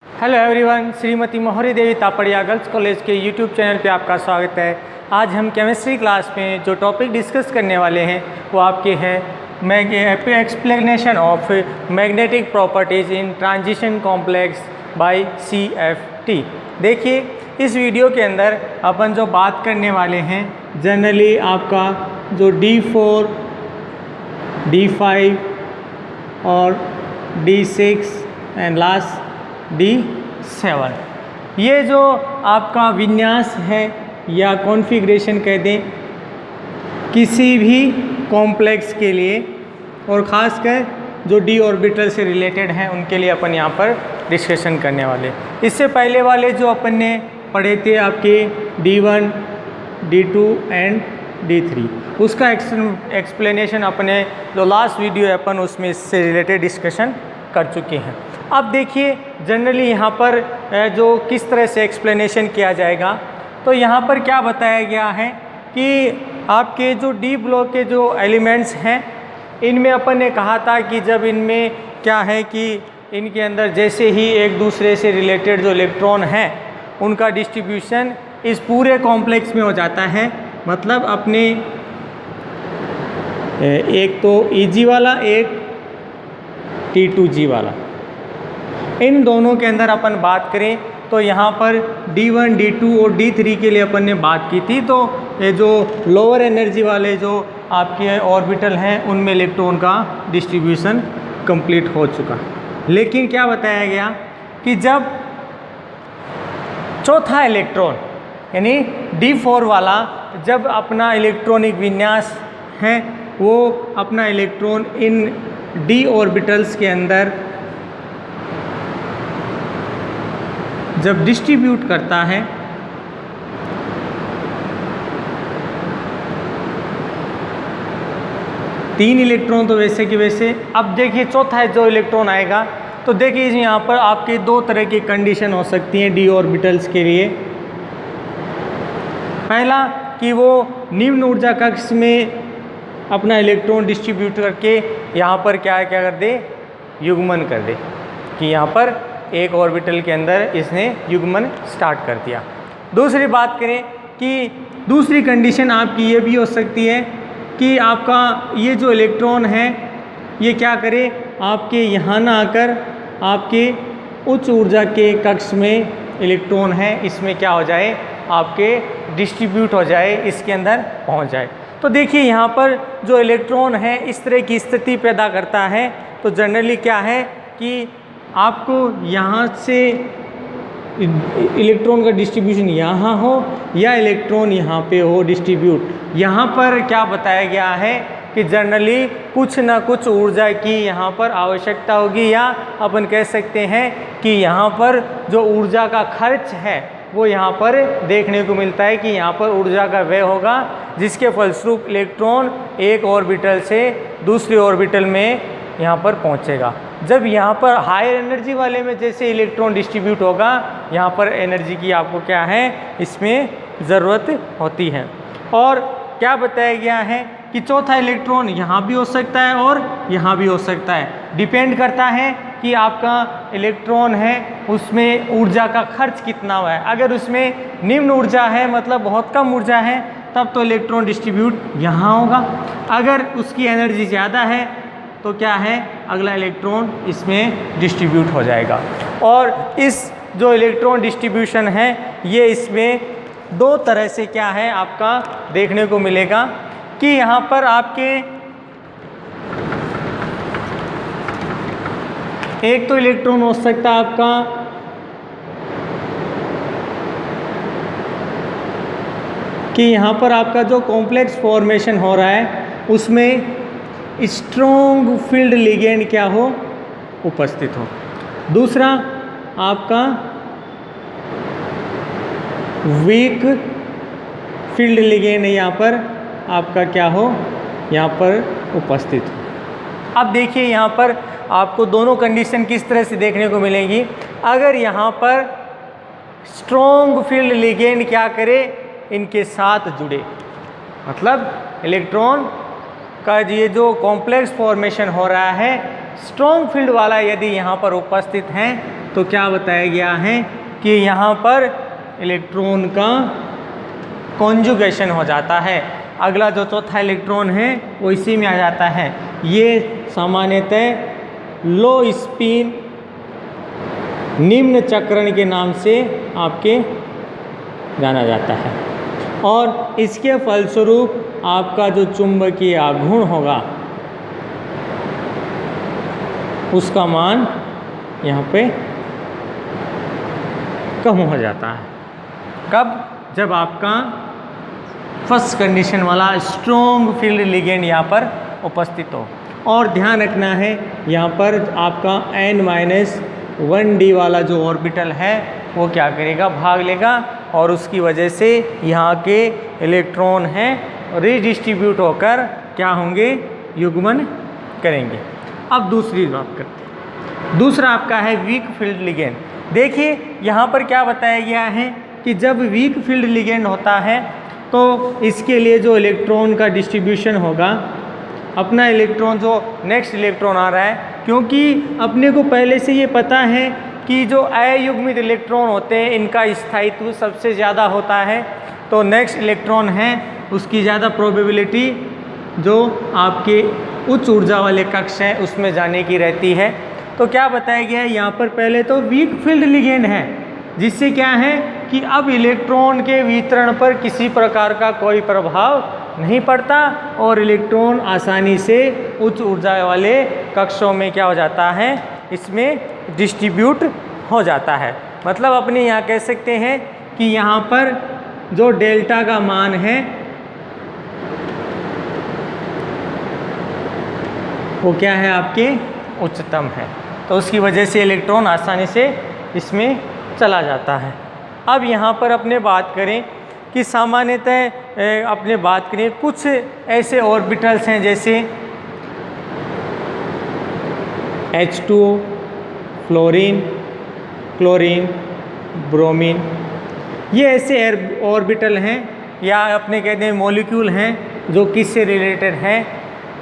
Hello everyone, Shrimati मोहरी देवी Tapadia girls college के YouTube channel पे आपका स्वागत है। आज हम केमिस्ट्री क्लास में जो टॉपिक डिस्कस करने वाले हैं वो आपके हैं explanation of magnetic properties in transition complex by CFT। देखिए, इस वीडियो के अंदर अपन जो बात करने वाले हैं जनरली आपका जो D4, D5 और D6 एंड लास्ट D7, ये जो आपका विन्यास है या कॉन्फ़िगरेशन कह दें किसी भी कॉम्प्लेक्स के लिए, और ख़ासकर जो D ऑर्बिटल से रिलेटेड हैं उनके लिए अपन यहाँ पर डिस्कशन करने वाले। इससे पहले वाले जो अपन ने पढ़े थे आपके D1, D2 एंड D3, उसका एक्सप्लेनेशन अपने जो लास्ट वीडियो है अपन उसमें इससे रिलेटेड डिस्कशन कर चुके हैं। अब देखिए जनरली यहाँ पर जो किस तरह से एक्सप्लेनेशन किया जाएगा, तो यहाँ पर क्या बताया गया है कि आपके जो डी ब्लॉक के जो एलिमेंट्स हैं इनमें अपन ने कहा था कि जब इनमें क्या है कि इनके अंदर जैसे ही एक दूसरे से रिलेटेड जो इलेक्ट्रॉन हैं उनका डिस्ट्रीब्यूशन इस पूरे कॉम्प्लेक्स में हो जाता है। मतलब अपने एक तो Eg वाला, एक T2G वाला, इन दोनों के अंदर अपन बात करें तो यहाँ पर D1, D2 और D3 के लिए अपन ने बात की थी। तो ये जो लोअर एनर्जी वाले जो आपके ऑर्बिटल हैं उनमें इलेक्ट्रॉन का डिस्ट्रीब्यूशन कंप्लीट हो चुका। लेकिन क्या बताया गया कि जब चौथा इलेक्ट्रॉन यानी D4 वाला जब अपना इलेक्ट्रॉनिक विन्यास है वो अपना इलेक्ट्रॉन इन D ऑर्बिटल्स के अंदर जब डिस्ट्रीब्यूट करता है तीन इलेक्ट्रॉन तो वैसे कि वैसे, अब देखिए चौथा जो इलेक्ट्रॉन आएगा तो देखिए यहाँ पर आपके दो तरह की कंडीशन हो सकती हैं D ऑर्बिटल्स के लिए। पहला कि वो निम्न ऊर्जा कक्ष में अपना इलेक्ट्रॉन डिस्ट्रीब्यूट करके यहाँ पर क्या कर दे, युग्मन कर दे, कि यहाँ पर एक ऑर्बिटल के अंदर इसने युग्मन स्टार्ट कर दिया। दूसरी बात करें कि दूसरी कंडीशन आपकी ये भी हो सकती है कि आपका ये जो इलेक्ट्रॉन है ये क्या करे, आपके यहाँ ना आकर आपके उच्च ऊर्जा के कक्ष में इलेक्ट्रॉन है इसमें क्या हो जाए, आपके डिस्ट्रीब्यूट हो जाए, इसके अंदर पहुँच जाए। तो देखिए यहाँ पर जो इलेक्ट्रॉन है इस तरह की स्थिति पैदा करता है। तो जनरली क्या है कि आपको यहाँ से इलेक्ट्रॉन का डिस्ट्रीब्यूशन यहाँ हो या इलेक्ट्रॉन यहाँ पे हो डिस्ट्रीब्यूट, यहाँ पर क्या बताया गया है कि जनरली कुछ ना कुछ ऊर्जा की यहाँ पर आवश्यकता होगी, या अपन कह सकते हैं कि यहाँ पर जो ऊर्जा का खर्च है वो यहाँ पर देखने को मिलता है कि यहाँ पर ऊर्जा का व्यय होगा, जिसके फलस्वरूप इलेक्ट्रॉन एक ऑर्बिटल से दूसरे ऑर्बिटल में यहाँ पर पहुँचेगा। जब यहाँ पर हायर एनर्जी वाले में जैसे इलेक्ट्रॉन डिस्ट्रीब्यूट होगा, यहाँ पर एनर्जी की आपको क्या है इसमें ज़रूरत होती है। और क्या बताया गया है कि चौथा इलेक्ट्रॉन यहाँ भी हो सकता है और यहाँ भी हो सकता है। डिपेंड करता है कि आपका इलेक्ट्रॉन है उसमें ऊर्जा का खर्च कितना हुआ है। अगर उसमें निम्न ऊर्जा है मतलब बहुत कम ऊर्जा है तब तो इलेक्ट्रॉन डिस्ट्रीब्यूट यहाँ होगा। अगर उसकी एनर्जी ज़्यादा है तो क्या है, अगला इलेक्ट्रॉन इसमें डिस्ट्रीब्यूट हो जाएगा। और इस जो इलेक्ट्रॉन डिस्ट्रीब्यूशन है ये इसमें दो तरह से क्या है आपका देखने को मिलेगा कि यहाँ पर आपके एक तो इलेक्ट्रॉन हो सकता है आपका कि यहाँ पर आपका जो कॉम्प्लेक्स फॉर्मेशन हो रहा है उसमें स्ट्रॉन्ग फील्ड लिगेंड क्या हो, उपस्थित हो। दूसरा आपका वीक फील्ड लिगेंड यहाँ पर आपका क्या हो, यहाँ पर उपस्थित हो। अब देखिए यहाँ पर आपको दोनों कंडीशन किस तरह से देखने को मिलेंगी। अगर यहाँ पर स्ट्रॉन्ग फील्ड लिगेंड क्या करे, इनके साथ जुड़े, मतलब इलेक्ट्रॉन का ये जो कॉम्प्लेक्स फॉर्मेशन हो रहा है स्ट्रॉन्ग फील्ड वाला यदि यहाँ पर उपस्थित हैं तो क्या बताया गया है कि यहाँ पर इलेक्ट्रॉन का कॉन्जुगेशन हो जाता है। अगला जो चौथा इलेक्ट्रॉन है वो इसी में आ जाता है। ये सामान्यतः लो स्पिन निम्न चक्रण के नाम से आपके जाना जाता है और इसके फलस्वरूप आपका जो चुंबकीय आघूर्ण होगा उसका मान यहाँ पे कम हो जाता है। कब? जब आपका फर्स्ट कंडीशन वाला स्ट्रॉन्ग फील्ड लिगेंड यहाँ पर उपस्थित हो। और ध्यान रखना है यहाँ पर आपका n-1d वाला जो ऑर्बिटल है वो क्या करेगा, भाग लेगा और उसकी वजह से यहाँ के इलेक्ट्रॉन हैं रीडिस्ट्रीब्यूट होकर क्या होंगे, युग्मन करेंगे। अब दूसरी बात करते हैं। दूसरा आपका है वीक फील्ड लिगेंड। देखिए यहाँ पर क्या बताया गया है कि जब वीक फील्ड लिगेंड होता है तो इसके लिए जो इलेक्ट्रॉन का डिस्ट्रीब्यूशन होगा, अपना इलेक्ट्रॉन जो नेक्स्ट इलेक्ट्रॉन आ रहा है, क्योंकि अपने को पहले से ये पता है कि जो अयुग्मित इलेक्ट्रॉन होते हैं इनका स्थायित्व सबसे ज़्यादा होता है, तो नेक्स्ट इलेक्ट्रॉन है उसकी ज़्यादा प्रोबेबिलिटी जो आपके उच्च ऊर्जा वाले कक्ष हैं उसमें जाने की रहती है। तो क्या बताया गया है यहाँ पर, पहले तो वीक फील्ड लिगेंड है जिससे क्या है कि अब इलेक्ट्रॉन के वितरण पर किसी प्रकार का कोई प्रभाव नहीं पड़ता और इलेक्ट्रॉन आसानी से उच्च ऊर्जा वाले कक्षों में क्या हो जाता है, इसमें डिस्ट्रीब्यूट हो जाता है। मतलब अपने यहाँ कह सकते हैं कि यहाँ पर जो डेल्टा का मान है वो क्या है, आपके उच्चतम है, तो उसकी वजह से इलेक्ट्रॉन आसानी से इसमें चला जाता है। अब यहाँ पर अपने बात करें कि सामान्यतः अपने बात करें कुछ ऐसे ऑर्बिटल्स हैं जैसे H2O, फ्लोरीन, क्लोरीन, ब्रोमीन, ये ऐसे ऑर्बिटल हैं या अपने कहते हैं मॉलिक्यूल हैं जो किससे रिलेटेड हैं,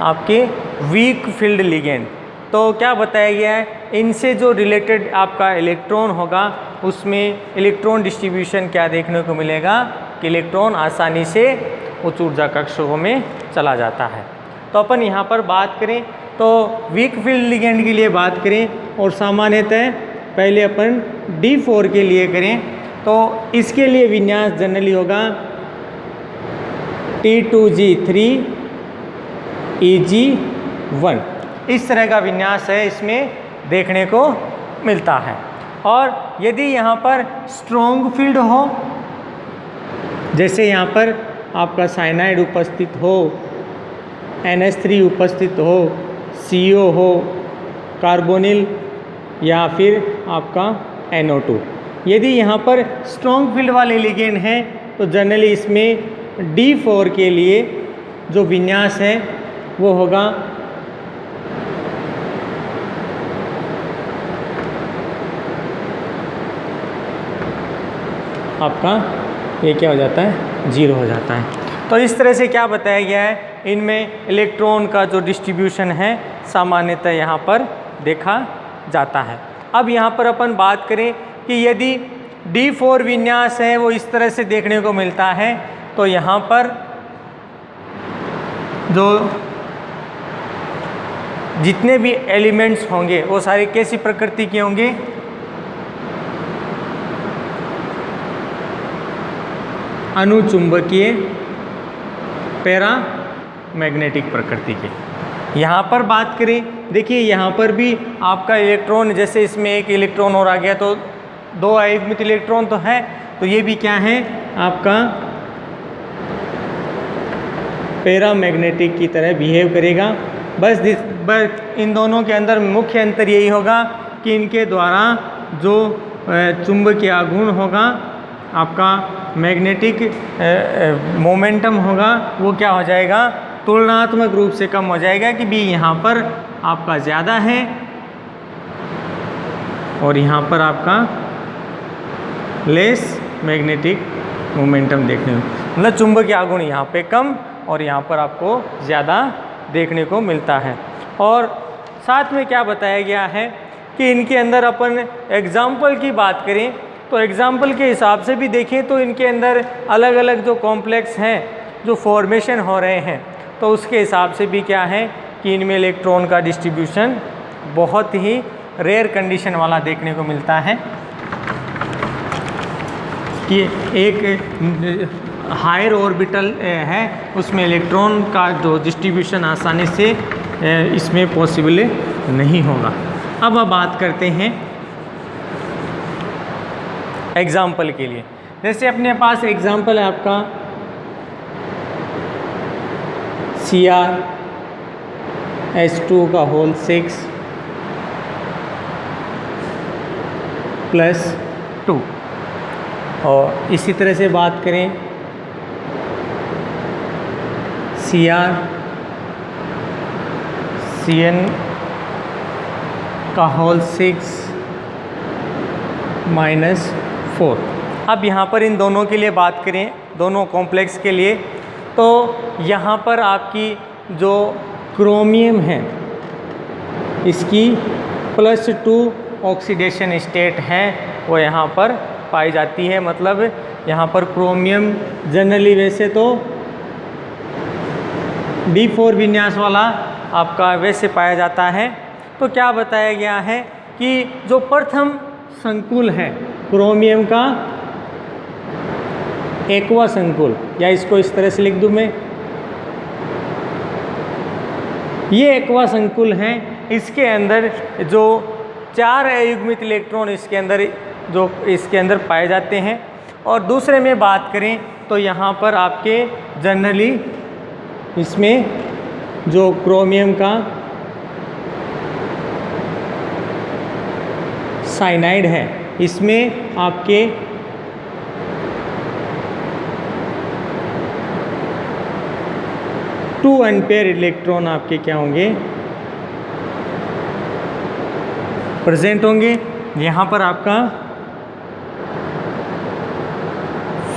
आपके वीक फील्ड लिगेंड। तो क्या बताया गया है, इनसे जो रिलेटेड आपका इलेक्ट्रॉन होगा उसमें इलेक्ट्रॉन डिस्ट्रीब्यूशन क्या देखने को मिलेगा कि इलेक्ट्रॉन आसानी से उच्च ऊर्जा कक्षों में चला जाता है। तो अपन यहाँ पर बात करें तो वीक फील्ड लिगेंड के लिए बात करें और सामान्यतः पहले अपन D4 के लिए करें तो इसके लिए विन्यास जनरली होगा T2G3 EG1, इस तरह का विन्यास है इसमें देखने को मिलता है। और यदि यहाँ पर स्ट्रॉन्ग फील्ड हो, जैसे यहाँ पर आपका साइनाइड उपस्थित हो, NH3 उपस्थित हो, CO हो, कार्बोनिल या फिर आपका NO2, यदि यहाँ पर स्ट्रॉन्ग फील्ड वाले लिगेंड हैं तो जनरली इसमें D4 के लिए जो विन्यास है वो होगा आपका, ये क्या हो जाता है, 0 हो जाता है। तो इस तरह से क्या बताया गया है, इनमें इलेक्ट्रॉन का जो डिस्ट्रीब्यूशन है सामान्यतः यहाँ पर देखा जाता है। अब यहाँ पर अपन बात करें कि यदि D4 विन्यास है वो इस तरह से देखने को मिलता है तो यहाँ पर जो जितने भी एलिमेंट्स होंगे वो सारे कैसी प्रकृति के होंगे, अनुचुंबकीय पैरा मैग्नेटिक प्रकृति के। यहाँ पर बात करें, देखिए यहाँ पर भी आपका इलेक्ट्रॉन, जैसे इसमें एक इलेक्ट्रॉन और आ गया तो 2 अयुग्मित इलेक्ट्रॉन तो है, तो ये भी क्या है आपका पैरा मैग्नेटिक की तरह बिहेव करेगा। बस इन दोनों के अंदर मुख्य अंतर यही होगा कि इनके द्वारा जो चुंबकीय आघूर्ण होगा, आपका मैग्नेटिक मोमेंटम होगा, वो क्या हो जाएगा, तुलनात्मक रूप से कम हो जाएगा कि भी यहाँ पर आपका ज़्यादा है और यहाँ पर आपका लेस मैग्नेटिक मोमेंटम देखने को, मतलब चुंबकीय आघूर्ण यहाँ पे कम और यहाँ पर आपको ज़्यादा देखने को मिलता है। और साथ में क्या बताया गया है कि इनके अंदर अपन एग्जाम्पल की बात करें तो एग्जाम्पल के हिसाब से भी देखें तो इनके अंदर अलग अलग जो कॉम्प्लेक्स हैं जो फॉर्मेशन हो रहे हैं, तो उसके हिसाब से भी क्या है कि इनमें इलेक्ट्रॉन का डिस्ट्रीब्यूशन बहुत ही रेयर कंडीशन वाला देखने को मिलता है कि एक हायर ऑर्बिटल है उसमें इलेक्ट्रॉन का जो डिस्ट्रीब्यूशन आसानी से इसमें पॉसिबल नहीं होगा। अब बात करते हैं एग्जाम्पल के लिए। जैसे अपने पास एग्जाम्पल है आपका CrH2 का होल 6 + 2, और इसी तरह से बात करें CrCN का होल 6 - 4। अब यहाँ पर इन दोनों के लिए बात करें, दोनों कॉम्प्लेक्स के लिए, तो यहाँ पर आपकी जो क्रोमियम है इसकी +2 ऑक्सीडेशन स्टेट है वो यहाँ पर पाई जाती है। मतलब यहाँ पर क्रोमियम जनरली वैसे तो D4 विन्यास वाला आपका वैसे पाया जाता है। तो क्या बताया गया है कि जो प्रथम संकुल है क्रोमियम का एक्वा संकुल, या इसको इस तरह से लिख दूं मैं, ये एक्वा संकुल है, इसके अंदर जो 4 अयुग्मित इलेक्ट्रॉन इसके अंदर पाए जाते हैं। और दूसरे में बात करें तो यहाँ पर आपके जनरली इसमें जो क्रोमियम का साइनाइड है इसमें आपके 2 अनपेयर इलेक्ट्रॉन आपके क्या होंगे, प्रेजेंट होंगे। यहाँ पर आपका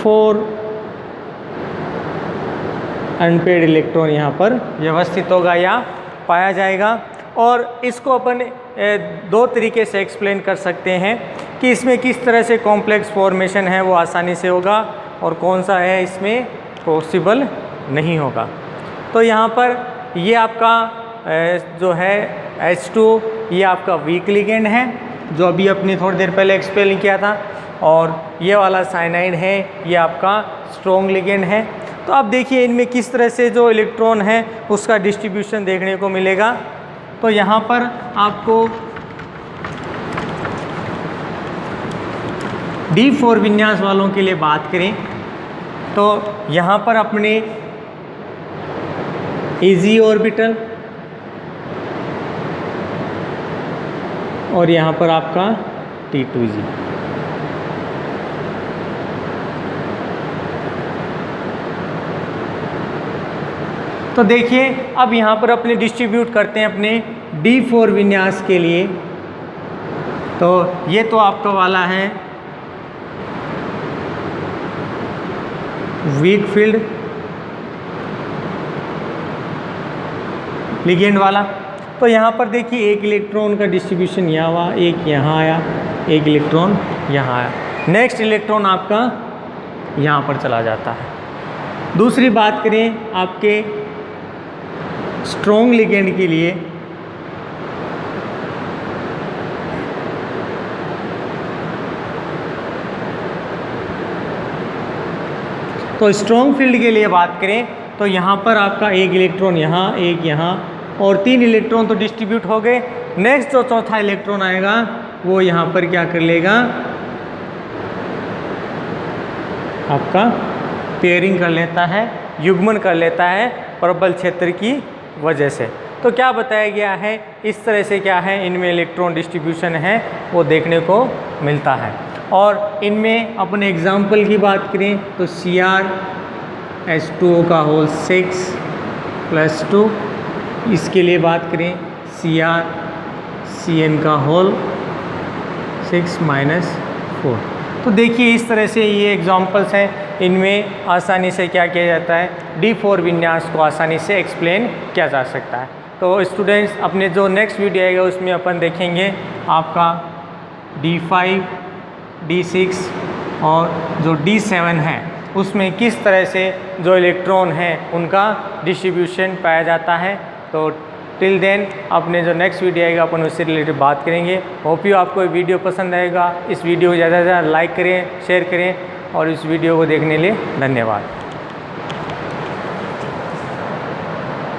4 अनपेयर्ड इलेक्ट्रॉन यहाँ पर व्यवस्थित होगा या पाया जाएगा। और इसको अपन 2 तरीके से एक्सप्लेन कर सकते हैं कि इसमें किस तरह से कॉम्प्लेक्स फॉर्मेशन है वो आसानी से होगा और कौन सा है इसमें पॉसिबल नहीं होगा। तो यहाँ पर ये आपका जो है H2 ये आपका वीक लिगेंड है जो अभी अपने थोड़ी देर पहले एक्सप्लेन किया था, और ये वाला साइनाइड है ये आपका स्ट्रॉन्ग लिगेंड है। तो अब देखिए इनमें किस तरह से जो इलेक्ट्रॉन है उसका डिस्ट्रीब्यूशन देखने को मिलेगा। तो यहाँ पर आपको D4 विन्यास वालों के लिए बात करें तो यहाँ पर अपने Ag ऑर्बिटल और यहाँ पर आपका T2G। तो देखिए अब यहाँ पर अपने डिस्ट्रीब्यूट करते हैं अपने D4 विन्यास के लिए। तो ये तो आपका वाला है वीक फील्ड लिगेंड वाला। तो यहाँ पर देखिए एक इलेक्ट्रॉन का डिस्ट्रीब्यूशन यहाँ हुआ, एक यहाँ आया, एक इलेक्ट्रॉन यहाँ आया, नेक्स्ट इलेक्ट्रॉन आपका यहाँ पर चला जाता है। दूसरी बात करें आपके स्ट्रॉन्ग लिगेंड के लिए, तो स्ट्रॉन्ग फील्ड के लिए बात करें तो यहाँ पर आपका एक इलेक्ट्रॉन यहाँ, एक यहाँ और 3 इलेक्ट्रॉन तो डिस्ट्रीब्यूट हो गए। नेक्स्ट जो चौथा इलेक्ट्रॉन आएगा वो यहाँ पर क्या कर लेगा, आपका पेयरिंग कर लेता है, युग्मन कर लेता है प्रबल क्षेत्र की वजह से। तो क्या बताया गया है, इस तरह से क्या है इनमें इलेक्ट्रॉन डिस्ट्रीब्यूशन है वो देखने को मिलता है। और इनमें अपने एग्जाम्पल की बात करें तो CrH2 का होल 6 + 2, इसके लिए बात करें CrCN का होल 6 - 4। तो देखिए इस तरह से ये एग्जाम्पल्स हैं, इनमें आसानी से क्या किया जाता है, D4 विन्यास को आसानी से एक्सप्लेन किया जा सकता है। तो तो स्टूडेंट्स अपने जो नेक्स्ट वीडियो आएगा उसमें अपन देखेंगे आपका D5, D6 और जो D7 है उसमें किस तरह से जो इलेक्ट्रॉन हैं उनका डिस्ट्रीब्यूशन पाया जाता है। तो टिल देन अपने जो नेक्स्ट वीडियो आएगा अपन उससे रिलेटेड बात करेंगे। होप यू आपको वीडियो पसंद आएगा। इस वीडियो को ज़्यादा से ज़्यादा लाइक करें, शेयर करें और इस वीडियो को देखने के लिए धन्यवाद।